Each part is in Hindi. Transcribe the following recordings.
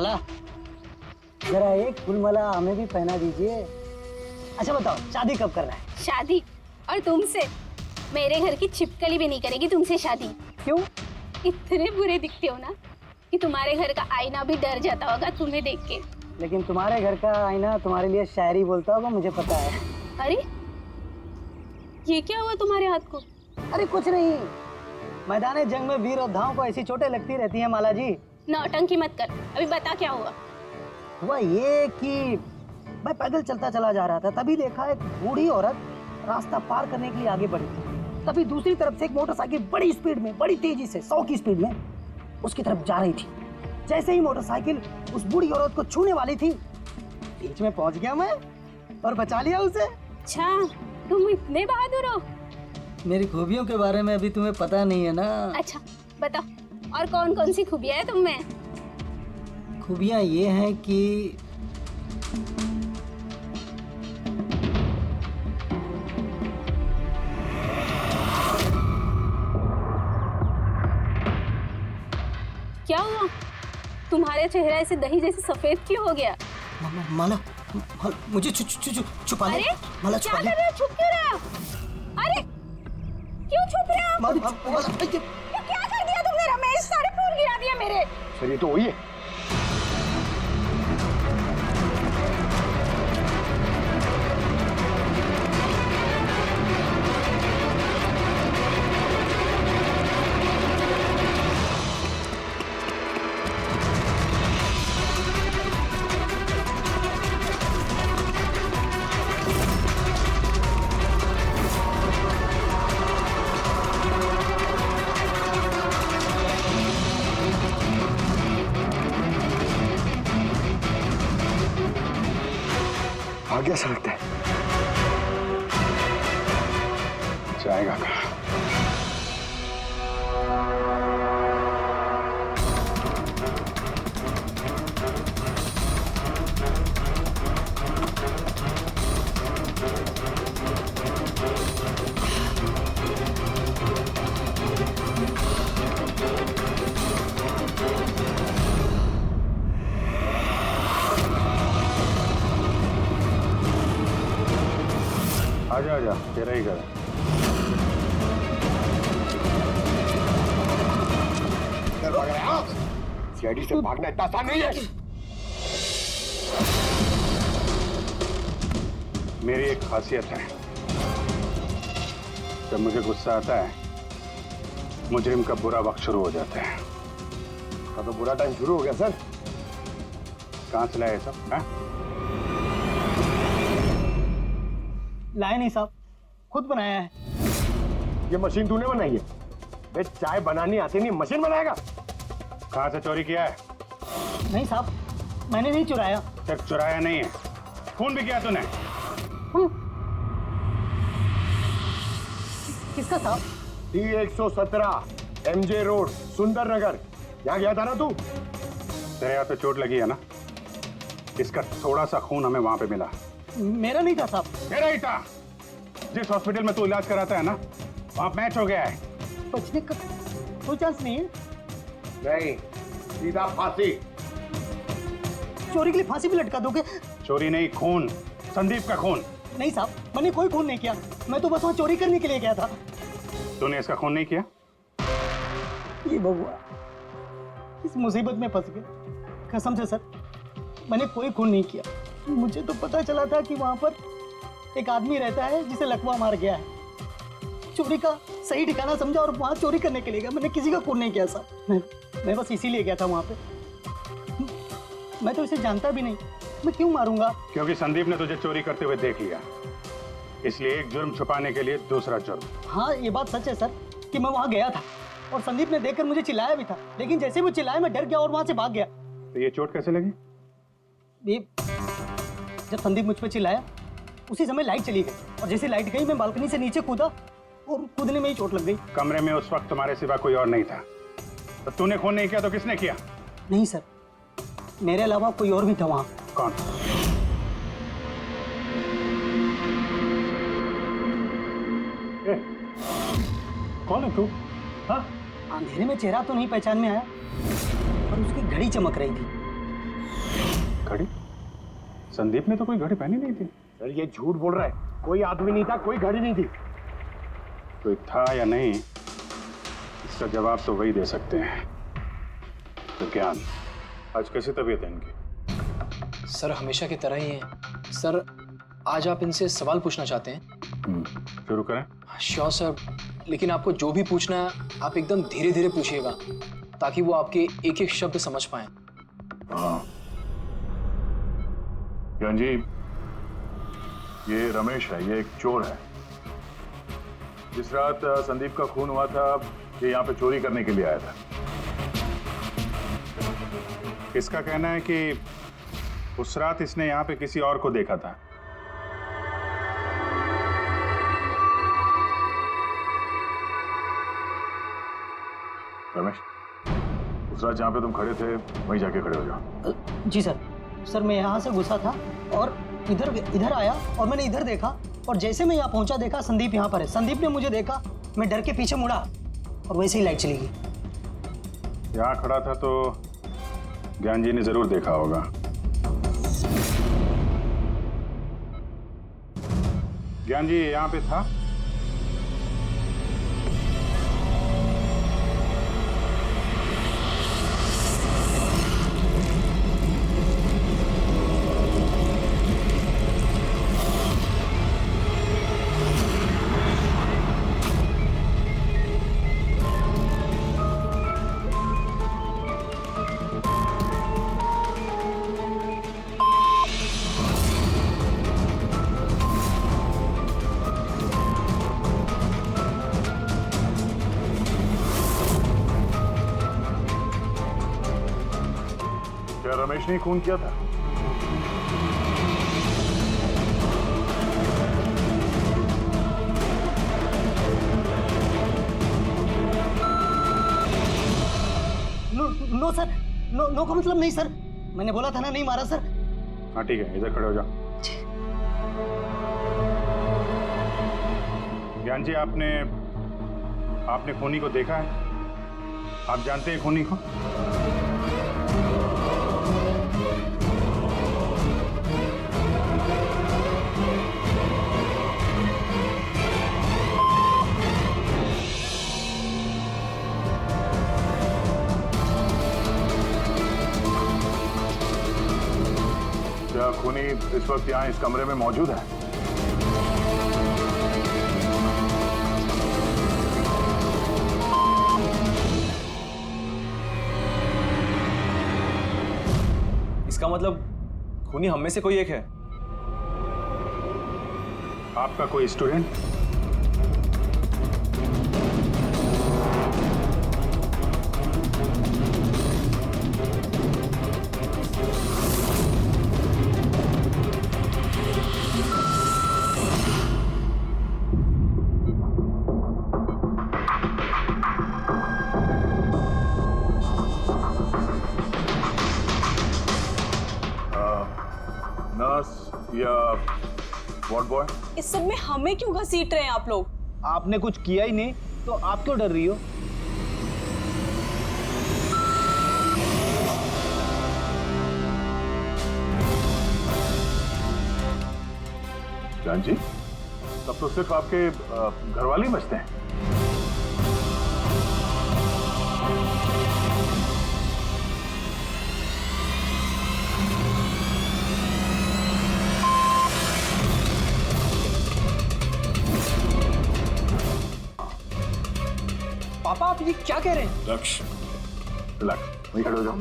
माला, जरा एक फूलमाला हमें भी पहना दीजिए। अच्छा बताओ, शादी कब करना है? शादी? और तुमसे? मेरे घर की छिपकली भी नहीं करेगी तुमसे शादी। क्यों? इतने बुरे दिखते हो ना कि तुम्हारे घर का आईना भी डर जाता होगा तुम्हें देख के। लेकिन तुम्हारे घर का आईना तुम्हारे लिए शायरी बोलता होगा, मुझे पता है। अरे ये क्या हुआ तुम्हारे हाथ को? अरे कुछ नहीं, मैदान जंग में वीर योद्धाओं को ऐसी चोटें लगती रहती हैं माला जी। नौटंकी मत कर, अभी बता क्या हुआ। हुआ ये कि मैं पैदल चलता चला जा रहा था, तभी देखा एक बूढ़ी औरत रास्ता पार करने के लिए आगे बढ़ी थी। तभी दूसरी तरफ से एक मोटरसाइकिल बड़ी स्पीड में, बड़ी तेजी से 100 की स्पीड में उसकी तरफ जा रही थी। जैसे ही मोटरसाइकिल उस बूढ़ी औरत को छूने वाली थी, बीच में पहुंच गया मैं और बचा लिया उसे। अच्छा, तुम इतने बहादुर हो। मेरी खूबियों के बारे में अभी तुम्हें पता नहीं है ना। अच्छा बताओ, और कौन कौन सी खूबियां है तुम में? खूबियां ये हैं कि क्या हुआ? तुम्हारे चेहरा ऐसे दही जैसे सफेद क्यों हो गया? माला, मुझे छुपा ले। अरे माला क्या छुपा कर ले। रहे हो? छुप क्यों रहे हो? अरे क्यों छुप रहे हो? माला, ये क्या कर दिया तुमने? रमेश, सारे फूल गिरा दिया मेरे। सर ये तो वही है। भाग गया सा लगता है। जाएगा कहाँ? आजा आजा, तेरा ही घर है। सीआईडी से भागना इतना आसान नहीं है। मेरी एक खासियत है, जब मुझे गुस्सा आता है मुजरिम का बुरा वक्त शुरू हो जाता है। तो बुरा टाइम शुरू हो गया सर। कहाँ से लाया सब? लाया नहीं साहब, खुद बनाया है। ये मशीन तूने बनाई है? बे चाय बनानी आती नहीं, मशीन बनाएगा? कहाँ से चोरी किया है? नहीं साहब, मैंने नहीं चुराया। सिर्फ चुराया नहीं है, खून भी किया तूने। किसका साहब? T117 MJ रोड, सुंदर नगर। यहाँ गया था ना तू? तेरे यहाँ तो चोट लगी है ना, इसका थोड़ा सा खून हमें वहां पे मिला। मेरा नहीं था साहब। मेरा ही था। जिस हॉस्पिटल में तू इलाज कराता है ना, वहां मैच हो गया है। बचने का कोई चांस नहीं है। नहीं, सीधा फांसी। चोरी के लिए फांसी भी लटका दोगे? चोरी नहीं, खून, संदीप का खून। नहीं साहब, मैंने कोई खून नहीं किया, मैं तो बस वहाँ चोरी करने के लिए गया था। तूने इसका खून नहीं किया? ये बबुआ इस मुसीबत में फंस गए। कसम से सर, मैंने कोई खून नहीं किया। मुझे तो पता चला था कि वहाँ पर एक आदमी रहता है जिसे लकवा मार गया है। चोरी का सही ठिकाना समझा और वहाँ चोरी करने के लिए गया। मैंने किसी का खून नहीं किया साहब। मैं बस इसीलिए गया था वहाँ पे। मैं तो इसे जानता भी नहीं, मैं क्यों मारूंगा? क्योंकि संदीप ने तुझे चोरी करते हुए देख लिया, इसलिए एक जुर्म छुपाने के लिए दूसरा जुर्म। हाँ ये बात सच है सर कि मैं वहाँ गया था और संदीप ने देखकर मुझे चिल्लाया भी था, लेकिन जैसे वो चिल्लाया मैं डर गया और वहाँ से भाग गया। तो ये चोट कैसे लगी? ये जब संदीप मुझ पर चिल्लाया उसी समय लाइट चली गई और जैसे लाइट गई मैं बालकनी से नीचे कूदा और कूदने में ही चोट लग गई। कमरे में उस वक्त तुम्हारे सिवा कोई और नहीं था, तो तूने खून नहीं किया तो किसने किया? नहीं सर, मेरे अलावा कोई और भी था वहाँ। कौन? कौन है तू? हाँ? अंधेरे में चेहरा तो नहीं पहचान में आया, पर उसकी घड़ी चमक रही थी। घड़ी? संदीप ने तो कोई घड़ी पहनी नहीं थी। सर ये झूठ बोल रहा है, कोई आदमी नहीं था, कोई घड़ी नहीं थी। कोई था या नहीं, इसका जवाब तो वही दे सकते हैं। तो ज्ञान, आज कैसी तबीयत है इनकी? सर हमेशा की तरह ही है। सर आज आप इनसे सवाल पूछना चाहते हैं? शुरू करें। श्योर सर, लेकिन आपको जो भी पूछना है आप एकदम धीरे धीरे पूछिएगा ताकि वो आपके एक एक शब्द समझ पाए। हाँ ज्ञान जी, ये रमेश है, ये एक चोर है। जिस रात संदीप का खून हुआ था ये यहाँ पे चोरी करने के लिए आया था। इसका कहना है कि उस रात इसने यहाँ पे किसी और को देखा था। रमेश, उस रात जहाँ पे तुम खड़े थे वहीं जाके खड़े हो जाओ। जी सर। सर मैं यहाँ से घुसा था और इधर आया और मैंने इधर देखा और जैसे मैं यहाँ पहुँचा देखा संदीप यहाँ पर है। संदीप ने मुझे देखा, मैं डर के पीछे मुड़ा और वैसे ही लाइट चली गई। यहाँ खड़ा था तो ज्ञान जी ने जरूर देखा होगा। ज्ञान जी यहाँ पे था? क्या रमेश ने खून किया था? नो सर, नो का मतलब नहीं सर। मैंने बोला था ना नहीं मारा सर। हाँ ठीक है, इधर खड़े हो जाओ। ज्ञान जी, आपने खूनी को देखा है? आप जानते हैं खूनी को? क्या खूनी इस वक्त यहाँ इस कमरे में मौजूद है? इसका मतलब खूनी हम में से कोई एक है। आपका कोई स्टूडेंट? नर्स या वार्ड बॉय? इस सब में हमें क्यों घसीट रहे हैं आप लोग? आपने कुछ किया ही नहीं तो आप क्यों डर रही हो? ज्ञान जी, तब तो सिर्फ आपके घर वाले ही बचते हैं। पापा आप ये क्या कह रहे हैं? लक्ष्य, रिलैक्स, वहीं खड़े हो जाओ,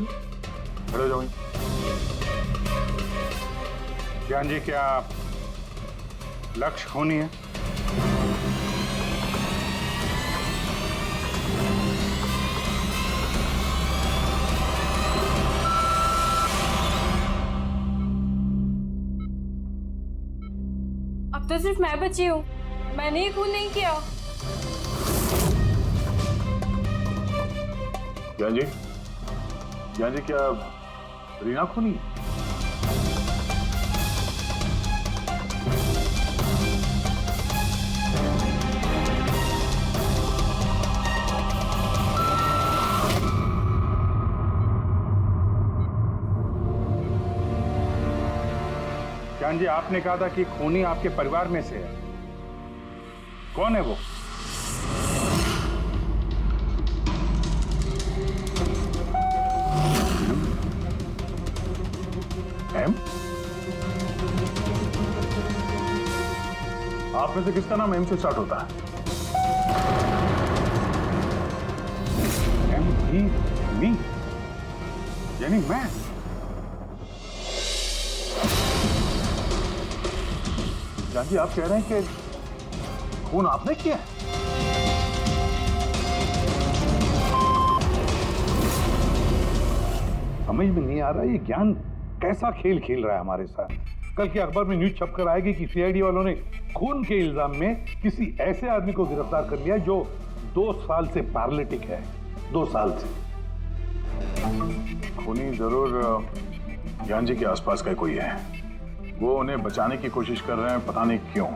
खड़े हो जाओ वहीं। ज्ञान जी, क्या लक्ष्य खूनी है? अब तो सिर्फ मैं बची हूँ, मैंने ही खून नहीं किया। ज्ञान जी, ज्ञान जी, क्या रीना खूनी है? ज्ञान जी, आपने कहा था कि खूनी आपके परिवार में से है। कौन है वो? एम? आप में से किसका नाम एम से स्टार्ट होता है? एम ही मी, यानी मैं। जान जी, आप कह रहे हैं कि खून आपने किया है? समझ में नहीं आ रहा ये ज्ञान कैसा खेल खेल रहा है हमारे साथ। कल के अखबार में न्यूज छपकर आएगी कि सीआईडी वालों ने खून के इल्जाम में किसी ऐसे आदमी को गिरफ्तार कर लिया जो 2 साल से पैरालिटिक है। 2 साल से। खूनी जरूर ज्ञान जी के आसपास का कोई है। वो उन्हें बचाने की कोशिश कर रहे हैं, पता नहीं क्यों।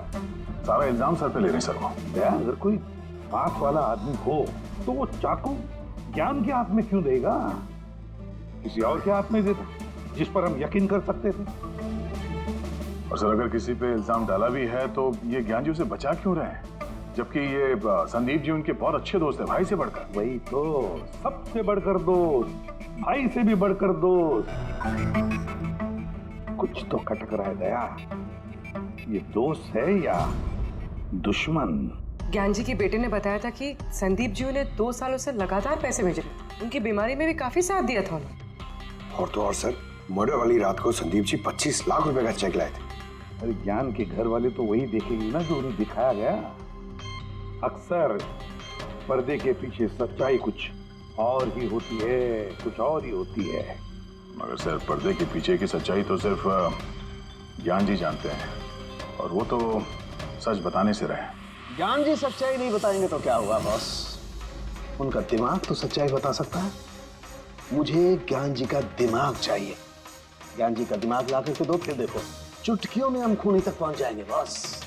सारा इल्जाम सर पे ले रहे हैं सर वो। अगर कोई पास वाला आदमी हो तो वो चाकू ज्ञान के हाथ में क्यों देगा? किसी और के हाथ में देता जिस पर हम यकीन कर सकते थे। और सर, अगर किसी पे इल्जाम डाला भी है तो ये ज्ञान जी उसे बचा क्यों रहे हैं? जबकि ये संदीप जी उनके बहुत अच्छे दोस्त है, भाई से बढ़कर। वही तो, सबसे बढ़कर दोस्त, भाई से भी बढ़कर दोस्त। कुछ तो खटक रहा है दया। ये दोस्त है या दुश्मन? ज्ञान जी के बेटे ने बताया था कि संदीप जी ने 2 सालों से लगातार पैसे भेज रहे। उनकी बीमारी में भी काफी साथ दिया था उन्होंने। और तो और सर, मर्डर वाली रात को संदीप जी 25 लाख रुपए का चेक लाए थे। अरे ज्ञान के घर वाले तो वही देखेंगे ना जो उन्हें दिखाया गया। अक्सर पर्दे के पीछे सच्चाई कुछ और ही होती है, कुछ और ही होती है। मगर सर, पर्दे के पीछे की सच्चाई तो सिर्फ ज्ञान जी जानते हैं, और वो तो सच बताने से रहे। ज्ञान जी सच्चाई नहीं बताएंगे तो क्या होगा बॉस? उनका दिमाग तो सच्चाई बता सकता है। मुझे ज्ञान जी का दिमाग चाहिए। ज्ञान जी का दिमाग ला करके दो, फिर देखो चुटकियों में हम खूनी तक पहुंच जाएंगे बॉस।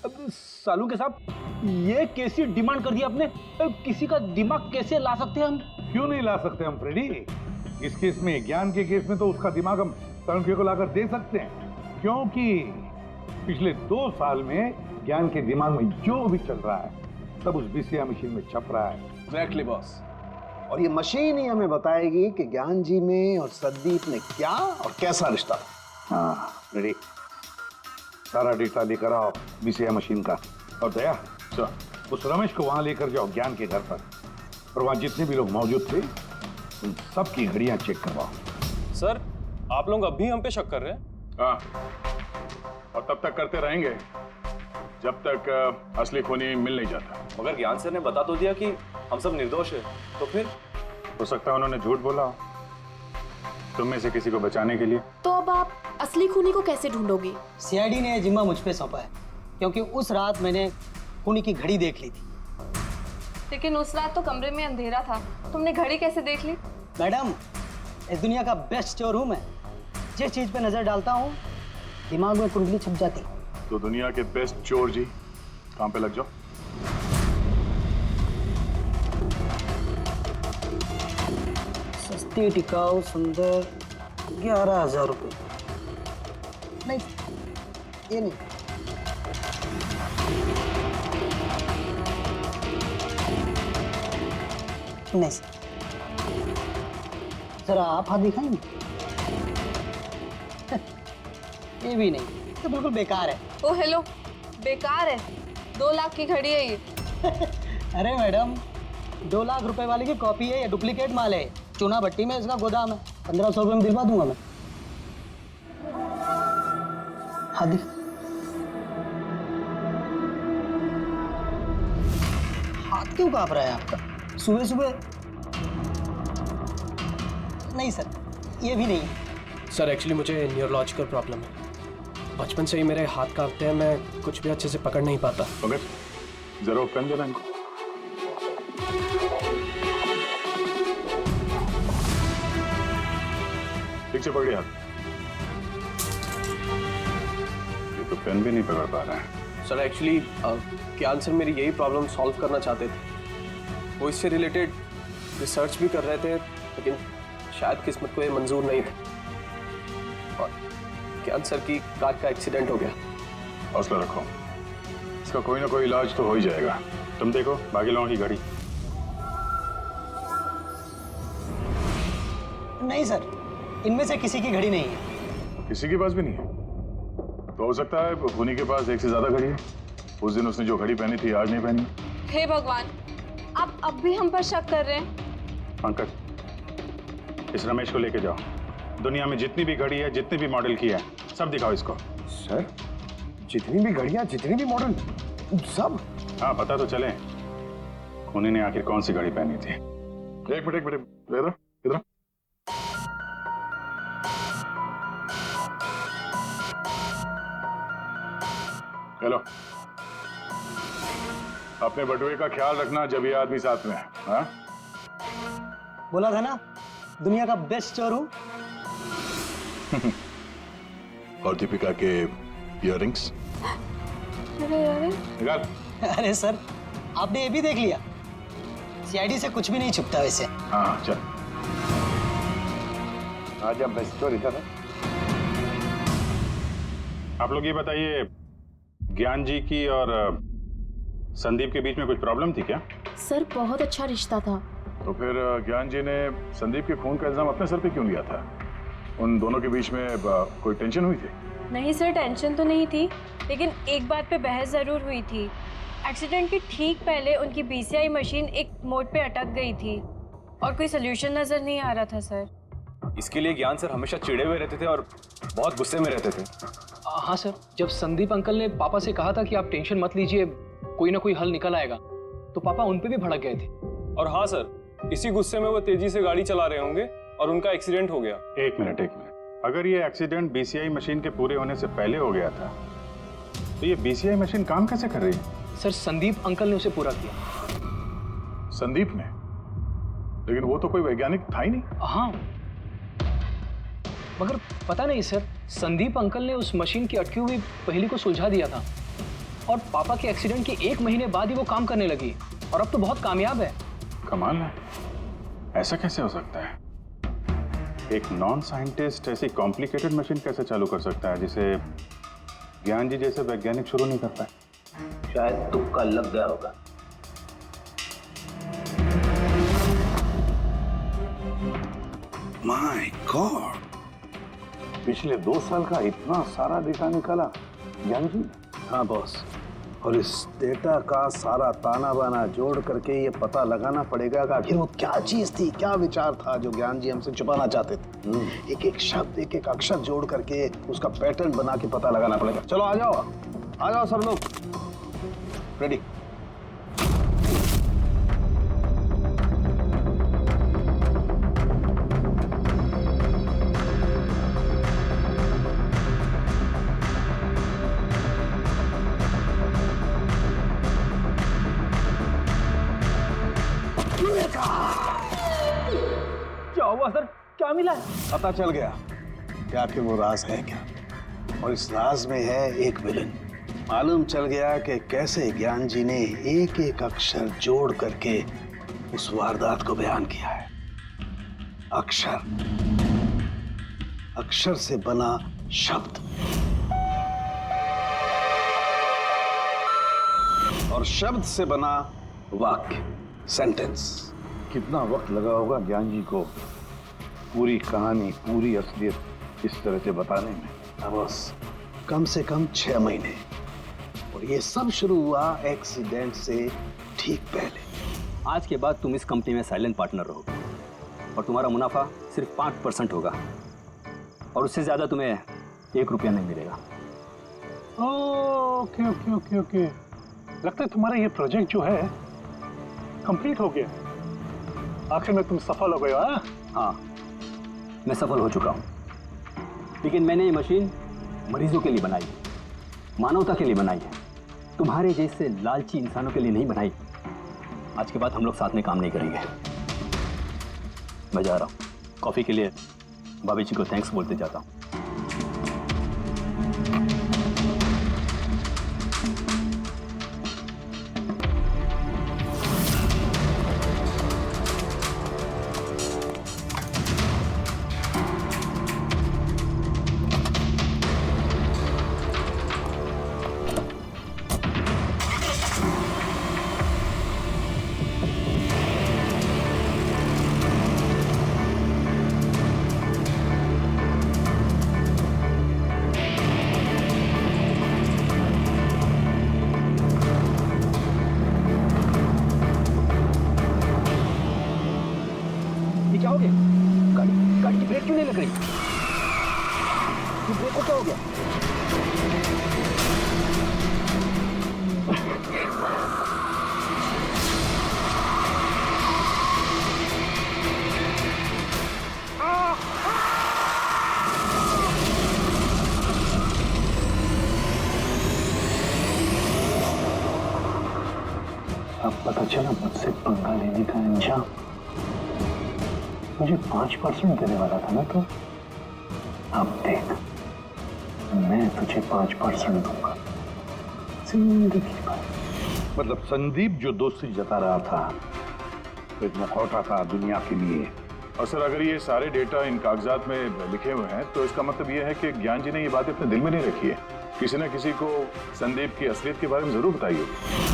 अब सालू के साहब, ये कैसी डिमांड कर दी आपने? किसी का दिमाग कैसे ला सकते हैं हम? क्यों नहीं ला सकते हम फ्रेडी? इस केस में, ज्ञान के केस में तो उसका दिमाग हम तड़के को लाकर दे सकते हैं, क्योंकि पिछले 2 साल में ज्ञान के दिमाग में जो भी चल रहा है सब उस बीसीआर मशीन में छप रहा है। Exactly boss. और ये मशीन ही हमें बताएगी कि ज्ञान जी में और संदीप में क्या और कैसा रिश्ता। हाँ रेडी, सारा डेटा लेकर आओ बीसीआर मशीन का। और दया सर, उस रमेश को वहां लेकर जाओ ज्ञान के घर पर, और वहां जितने भी लोग मौजूद थे उन सबकी घड़ियां चेक करवाओ। सर, आप लोग अब भी हम पे शक कर रहे हैं? हाँ, और तब तक करते रहेंगे जब तक असली खूनी मिल नहीं जाता। मगर ज्ञान सर ने बता तो दिया कि हम सब निर्दोष हैं, तो फिर? हो सकता है उन्होंने झूठ बोला हो तुम में से किसी को बचाने के लिए। तो अब आप असली खूनी को कैसे ढूंढोगे? सीआईडी ने जिम्मा मुझ पे सौंपा है, क्योंकि उस रात मैंने खूनी की घड़ी देख ली थी। लेकिन उस रात तो कमरे में अंधेरा था, तुमने घड़ी कैसे देख ली? मैडम, इस दुनिया का बेस्ट चोर हूँ मैं। जिस चीज पे नजर डालता हूँ दिमाग में कुंडली छप जाती। तो दुनिया के बेस्ट चोर जी, काम पे लग जाओ। सस्ती टिकाऊ सुंदर 11,000 रुपये। नहीं, ये नहीं। नहीं जरा आप हाथ दिखाएंगे? ये भी नहीं, तो बिल्कुल बेकार है। ओ हेलो, बेकार है? 2 लाख की घड़ी है ये। अरे मैडम, 2 लाख रुपए वाली की कॉपी है, ये डुप्लीकेट माल है। चूना भट्टी में इसका गोदाम है। 1500 रुपये में दिलवा दूंगा मैं। हाथ दिख। हाथ क्यों कांप रहा है आपका सुबह सुबह? नहीं सर, ये भी नहीं। सर, एक्चुअली मुझे न्यूरोलॉजिकल प्रॉब्लम है। बचपन से ही मेरे हाथ कांपते हैं, मैं कुछ भी अच्छे से पकड़ नहीं पाता। मगर जरा पेन देना इनको। ठीक से पकड़िए हाथ। ये तो पेन भी नहीं पकड़ पा रहा है। सर, एक्चुअली ज्ञान सर मेरी यही प्रॉब्लम सॉल्व करना चाहते थे। वो इससे रिलेटेड रिसर्च भी कर रहे थे, लेकिन शायद किस्मत को ये मंजूर नहीं था। ज्ञान सर की कार का एक्सीडेंट हो गया। हौसला रखो, इसका कोई ना कोई इलाज तो हो ही जाएगा। तुम देखो बाकी लोगों की गाड़ी। नहीं सर, इनमें से किसी की घड़ी नहीं है। किसी के पास भी नहीं है? तो हो सकता है खूनी के पास एक से ज्यादा घड़ी है। उस दिन उसने जो घड़ी पहनी थी आज नहीं पहनी। हे भगवान, आप अब भी हम पर शक कर रहे हैं? पंकज, इस रमेश को लेके जाओ। दुनिया में जितनी भी घड़ी है, जितनी भी मॉडल की है, सब दिखाओ इसको। सर, जितनी भी घड़ियां, जितनी भी मॉडल, सब? हाँ, पता तो चले खूनी ने आखिर कौन सी घड़ी पहनी थी। एक मिनट इधर इधर। चलो, अपने बटुए का ख्याल रखना जब ये आदमी साथ में है। हाँ? बोला था ना, दुनिया का बेस्ट चोर हूं। और दीपिका के इयररिंग्स निकाल। अरे सर, आपने ये भी देख लिया? सीआईडी से कुछ भी नहीं छुपता वैसे। हाँ चल। आज अब बेस्ट चोर इधर है। आप लोग ये बताइए, ज्ञान जी की और संदीप के बीच में कुछ प्रॉब्लम थी क्या? सर बहुत अच्छा रिश्ता था। तो फिर ज्ञान जी ने संदीप के खून का इल्जाम अपने सर पे क्यों लिया था? उन दोनों के बीच में कोई टेंशन हुई थी? नहीं सर, टेंशन तो नहीं थी, लेकिन एक बात पे बहस जरूर हुई थी। एक्सीडेंट के ठीक पहले उनकी बीसीआई मशीन एक मोड़ पे अटक गई थी और कोई सोल्यूशन नजर नहीं आ रहा था सर। इसके लिए ज्ञान सर हमेशा चिढ़े हुए रहते थे और बहुत गुस्से में रहते थे। हाँ सर, जब संदीप अंकल ने पापा से कहा था कि आप टेंशन मत लीजिए, कोई ना कोई हल निकल आएगा, तो पापा उन पे भी भड़क गए थे। और हाँ सर, इसी गुस्से में वो तेजी से गाड़ी चला रहे होंगे और उनका एक्सीडेंट हो गया। एक मिनट। अगर ये एक्सीडेंट बीसीआई मशीन के पूरे होने से पहले हो गया था, तो ये बीसीआई मशीन काम कैसे कर रही है? सर, संदीप अंकल ने उसे पूरा किया। संदीप ने? लेकिन वो तो कोई वैज्ञानिक था ही नहीं। हाँ, मगर पता नहीं सर, संदीप अंकल ने उस मशीन की अटकी हुई पहेली को सुलझा दिया था और पापा के एक्सीडेंट के 1 महीने बाद ही वो काम करने लगी और अब तो बहुत कामयाब है। कमाल है, ऐसा कैसे हो सकता है? एक नॉन साइंटिस्ट ऐसी कॉम्प्लिकेटेड मशीन कैसे चालू कर सकता है जिसे ज्ञान जी जैसे वैज्ञानिक शुरू नहीं कर पाए? शायद तुक्का लग गया होगा। माय गॉड, पिछले 2 साल का इतना सारा डेटा निकाला ज्ञान जी? हाँ बॉस, और इस डेटा का सारा ताना बाना जोड़ करके ये पता लगाना पड़ेगा कि आखिर वो क्या चीज थी, क्या विचार था जो ज्ञान जी हमसे छुपाना चाहते थे। एक एक शब्द, एक एक अक्षर जोड़ करके उसका पैटर्न बना के पता लगाना पड़ेगा। चलो आ जाओ सब लोग, रेडी? क्या हुआ सर, क्या मिला? पता चल गया कि आखिर वो राज है क्या, और इस राज में है एक विलन। मालूम चल गया कि कैसे ज्ञान जी ने एक एक अक्षर जोड़ करके उस वारदात को बयान किया है। अक्षर से बना शब्द और शब्द से बना वाक्य, सेंटेंस। कितना वक्त लगा होगा ज्ञान जी को पूरी कहानी, पूरी असलियत इस तरह से बताने में? बस कम से कम 6 महीने, और ये सब शुरू हुआ एक्सीडेंट से ठीक पहले। आज के बाद तुम इस कंपनी में साइलेंट पार्टनर रहोगे और तुम्हारा मुनाफा सिर्फ 5% होगा और उससे ज्यादा तुम्हें 1 रुपया नहीं मिलेगा। ओके। लगता है तुम्हारा ये प्रोजेक्ट जो है कंप्लीट हो गया। आखिर में तुम सफल हो गए। हाँ, मैं सफल हो चुका हूँ, लेकिन मैंने ये मशीन मरीजों के लिए बनाई है, मानवता के लिए बनाई है, तुम्हारे जैसे लालची इंसानों के लिए नहीं बनाई। आज के बाद हम लोग साथ में काम नहीं करेंगे। मैं जा रहा हूँ, कॉफी के लिए भाभी जी को थैंक्स बोलते जाता हूँ। अटक गई। ब्रेक को क्या हो गया? अब पता चला मुझसे पंगा लेने का अंजाम। मुझे 5% देने वाला था ना तो अब देख, मैं तुझे 5% दूंगा जिंदगी भर। मतलब संदीप जो दोस्ती जता रहा था एक मुखौटा था दुनिया के लिए। और सर अगर ये सारे डेटा इन कागजात में लिखे हुए हैं तो इसका मतलब ये है कि ज्ञान जी ने ये बात अपने दिल में नहीं रखी है। किसी न किसी को संदीप की असलियत के बारे में जरूर बताई होगी।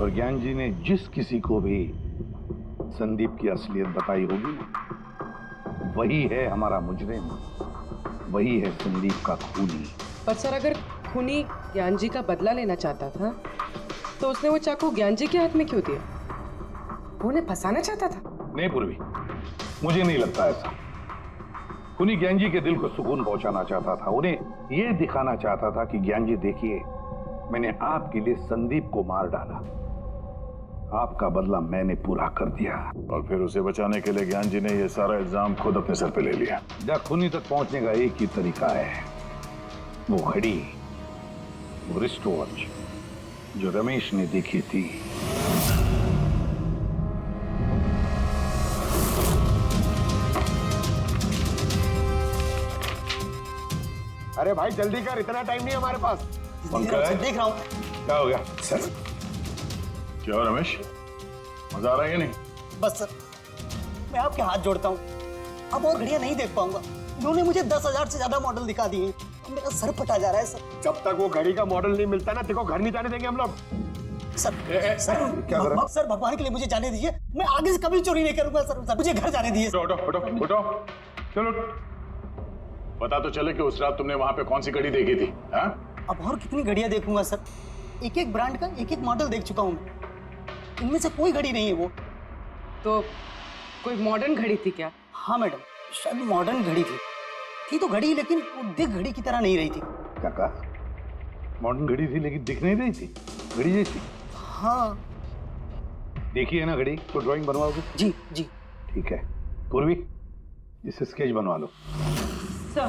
और ज्ञान जी ने जिस किसी को भी संदीप की असलियत बताई होगी वही है हमारा मुजरिम, वही है संदीप का खूनी। पर सर अगर खूनी ज्ञान जी का बदला लेना चाहता था तो उसने वो चाकू ज्ञान जी के हाथ में क्यों दिया? वो उन्हें फंसाना चाहता था? नहीं पूर्वी, मुझे नहीं लगता ऐसा। खूनी ज्ञान जी के दिल को सुकून पहुंचाना चाहता था, उन्हें यह दिखाना चाहता था कि ज्ञान जी देखिए, मैंने आपके लिए संदीप को मार डाला, आपका बदला मैंने पूरा कर दिया। और फिर उसे बचाने के लिए ज्ञान जी ने यह सारा इल्जाम खुद अपने सर पे ले लिया। जब खूनी तक पहुंचने का एक ही तरीका है, वो घड़ी, वो रिस्ट वॉच जो रमेश ने देखी थी। अरे भाई जल्दी कर, इतना टाइम नहीं हमारे पास। देख रहा हूँ। क्या हो गया सर? क्या हो रमेश, मजा आ रहा है या नहीं? बस सर, मैं आपके हाथ जोड़ता हूँ, अब और घड़ियां नहीं देख पाऊंगा। इन्होंने मुझे 10,000 से ज्यादा मॉडल दिखा दिए हैं, मेरा सर फटा जा रहा है सर। जब तक वो घड़ी का मॉडल नहीं मिलता ना, देखो घर नहीं जाने देंगे हम लोग। सर क्या कर रहा? सर भगवान के लिए मुझे जाने दीजिए, मैं आगे से कभी चोरी नहीं करूंगा सर, मुझे घर जाने दीजिए। उठो, चलो पता तो चले कि उस रात तुमने वहां पे कौन सी घड़ी देखी थी। हाँ? अब और कितनी घड़ियां देखूंगा सर, एक एक ब्रांड का एक एक मॉडल देख चुका हूँ, इनमें से कोई घड़ी नहीं है वो। तो कोई मॉडर्न घड़ी थी क्या? हाँ मैडम, शायद मॉडर्न घड़ी थी तो घड़ी, लेकिन वो दिख घड़ी की तरह नहीं रही थी। क्या कहा? मॉडर्न घड़ी थी लेकिन दिख नहीं रही थी, घड़ी जैसी। हाँ देखी है ना घड़ी, तो ड्राइंग बनवाओगे? जी जी ठीक है पूर्वी, इसे स्केच बनवा लो। सर।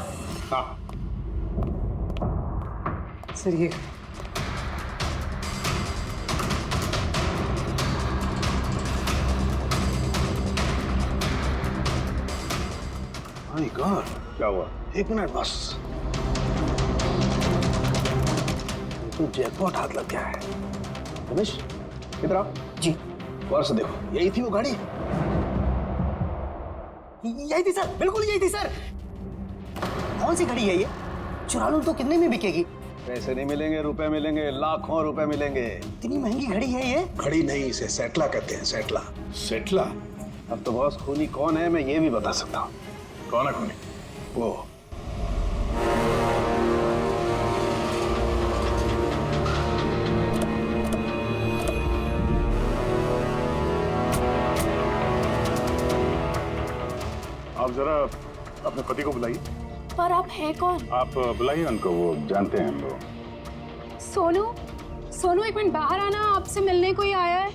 हाँ सर ये माय गॉड, क्या हुआ? एक मिनट बस, तो जैकपॉट हाथ लग गया है। रमेश इधर आओ। जी गौर से देखो, यही थी वो गाड़ी। यही थी सर, बिल्कुल यही थी सर। कौन सी घड़ी है ये? चुरा लूं तो कितने में बिकेगी? पैसे नहीं मिलेंगे, रुपए मिलेंगे, लाखों रुपए मिलेंगे। इतनी महंगी घड़ी है ये? घड़ी नहीं, इसे सेटला कहते हैं, सेटला। सेटला? अब तो बॉस खूनी कौन है मैं ये भी बता सकता हूँ। कौन है खूनी? वो आप जरा अपने पति को बुलाइए। पर आप हैं कौन? आप बुलाइए उनको, वो जानते हैं हम लोग। सोनू, सोनू एक मिनट बाहर आना, आपसे मिलने कोई आया है।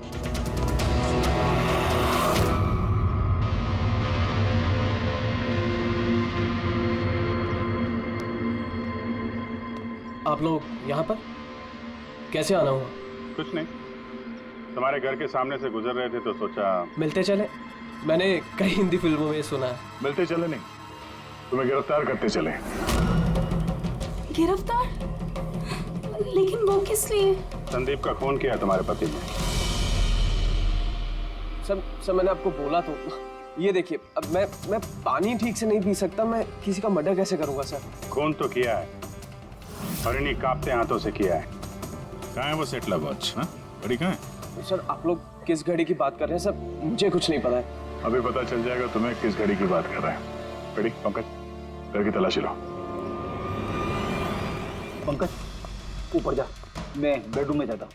आप लोग यहाँ पर कैसे आना हुआ? कुछ नहीं, तुम्हारे घर के सामने से गुजर रहे थे तो सोचा मिलते चले। मैंने कई हिंदी फिल्मों में सुना है। मिलते चले नहीं, तुम्हें गिरफ्तार करते चले। गिरफ्तार? लेकिन वो किस लिए? संदीप का खून किया तुम्हारे पति ने। सर मैंने आपको बोला तो, ये देखिए, अब मैं पानी ठीक से नहीं पी सकता, मैं किसी का मर्डर कैसे करूंगा सर? खून तो किया है और इन्हीं कांपते हाथों से किया है। कहाँ है वो सेटला वॉच? घड़ी कहाँ है? सर आप लोग किस घड़ी की बात कर रहे हैं सर? मुझे कुछ नहीं पता है। अभी पता चल जाएगा तुम्हें किस घड़ी की बात कर रहे हैं। घड़ी, पंकज घर की तलाशी लो। पंकज ऊपर जा, मैं बेडरूम में जाता हूँ।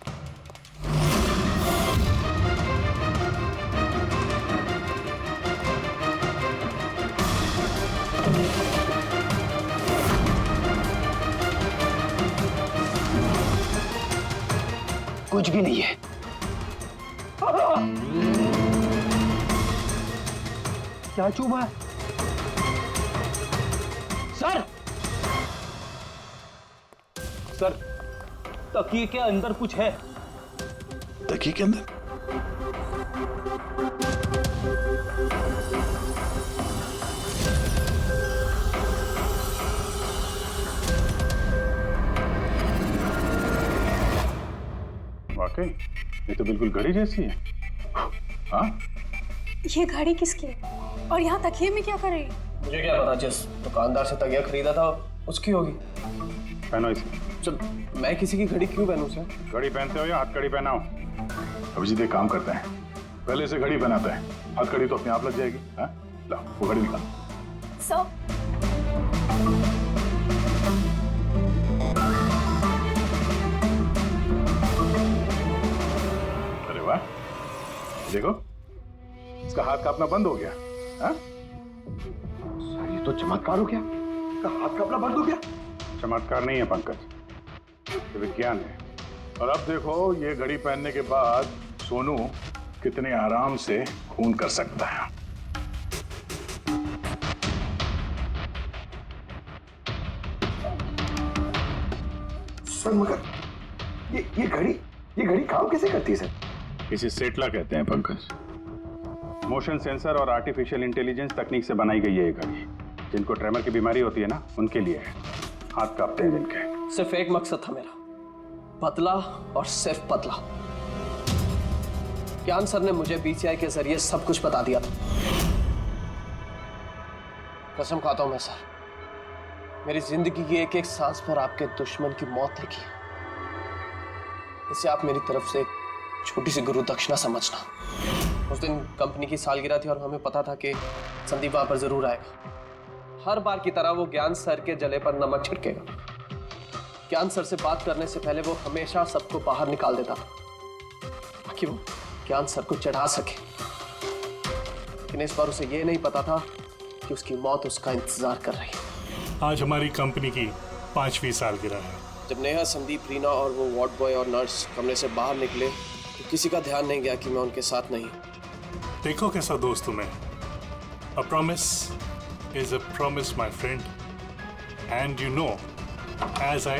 कुछ भी नहीं है। क्या चुभा है? सर, सर, तकिए के अंदर कुछ है। तकिए के अंदर? वाकई ये तो बिल्कुल घड़ी जैसी है। हाँ, ये घड़ी किसकी है और यहाँ तकिए में क्या कर रही है? मुझे क्या पता, जिस दुकानदार से तकिया खरीदा था उसकी होगी। पहनो इसे। सर, मैं किसी की घड़ी क्यों पहनूं सर? घड़ी पहनते हो या हथकड़ी पहनाओ? अभिजीत एक काम करते हैं, पहले से घड़ी पहनाते हैं, हथकड़ी तो अपने आप लग जाएगी। हाँ, ला वो घड़ी निकाल। सर, अरे वाह, देखो इसका हाथ कांपना बंद हो गया। हाँ? सर ये तो चमत्कार हो गया, इसका हाथ कांपना बंद हो गया। चमत्कार नहीं है पंकज, ये विज्ञान है। और अब देखो ये घड़ी पहनने के बाद सोनू कितने आराम से खून कर सकता है। सर मगर ये घड़ी काम कैसे करती है सर? इसे सेटला कहते हैं पंकज। मोशन सेंसर और आर्टिफिशियल इंटेलिजेंस तकनीक से बनाई गई है ये घड़ी। जिनको ट्रेमर की बीमारी होती है ना, उनके लिए है। हाथ कांपते हैं जिनके। सिर्फ एक मकसद था मेरा, पतला और सिर्फ पतला। ज्ञान सर ने मुझे बीसीआई के जरिए सब कुछ बता दिया था। कसम खाता हूं मैं सर, मेरी जिंदगी की एक एक सांस पर आपके दुश्मन की मौत लिखी है। इसे आप मेरी तरफ से एक छोटी सी गुरु दक्षिणा समझना। उस दिन कंपनी की सालगिरह थी और हमें पता था कि संदीप वहां पर जरूर आएगा। हर बार की तरह वो ज्ञान सर के जले पर नमक छिड़केगा। ज्ञान सर से बात करने से पहले वो हमेशा सबको बाहर निकाल देता था ताकि वो ज्ञान सर को चढ़ा सके। लेकिन इस बार उसे ये नहीं पता था कि उसकी मौत उसका इंतजार कर रही है। आज हमारी कंपनी की 5वीं सालगिरह है। जब नेहा, संदीप, रीना और वो वार्ड बॉय और नर्स कमरे से बाहर निकले तो किसी का ध्यान नहीं गया कि मैं उनके साथ नहीं। देखो कैसा दोस्त हूं मैं। A promise is a promise, my friend. And you know, as I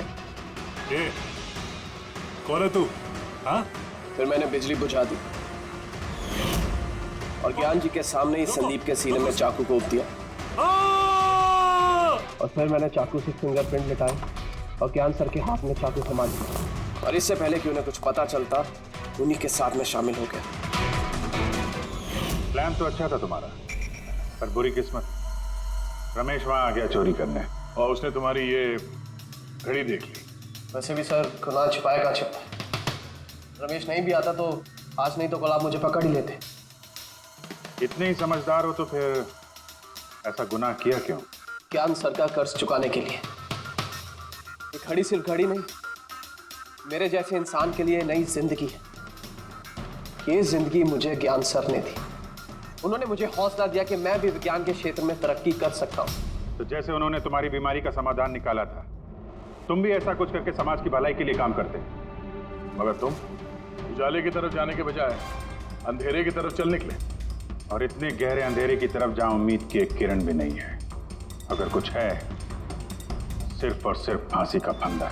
did. कौन है तू? हाँ? फिर मैंने बिजली बुझा दी और ज्ञान जी के सामने ही संदीप के सीने में चाकू को उप दिया। और फिर मैंने चाकू से फिंगरप्रिंट मिटाए और ज्ञान सर के हाथ में चाकू थमा दिया। और इससे पहले कि उन्हें कुछ पता चलता, उन्हीं के साथ में शामिल हो गया। प्लान तो अच्छा था तुम्हारा, पर बुरी किस्मत, रमेश वहां आ गया चोरी करने और उसने तुम्हारी ये घड़ी देख ली। वैसे भी सर, खुदा छिपाएगा छिपा। रमेश नहीं भी आता तो आज नहीं तो कल आप मुझे पकड़ ही लेते। इतने ही समझदार हो तो फिर ऐसा गुनाह किया क्यों? ज्ञान सर का कर्ज चुकाने के लिए। ये घड़ी सिर्फ घड़ी नहीं, मेरे जैसे इंसान के लिए नई जिंदगी है। ये जिंदगी मुझे ज्ञान सर ने दी। उन्होंने मुझे हौसला दिया कि मैं भी विज्ञान के क्षेत्र में तरक्की कर सकता हूँ। तो जैसे उन्होंने तुम्हारी बीमारी का समाधान निकाला था, तुम भी ऐसा कुछ करके समाज की भलाई के लिए काम करते। मगर तुम उजाले की तरफ जाने के बजाय अंधेरे की तरफ चल निकले, और इतने गहरे अंधेरे की तरफ जहां उम्मीद की एक किरण भी नहीं है। अगर कुछ है, सिर्फ और सिर्फ फांसी का फंदा।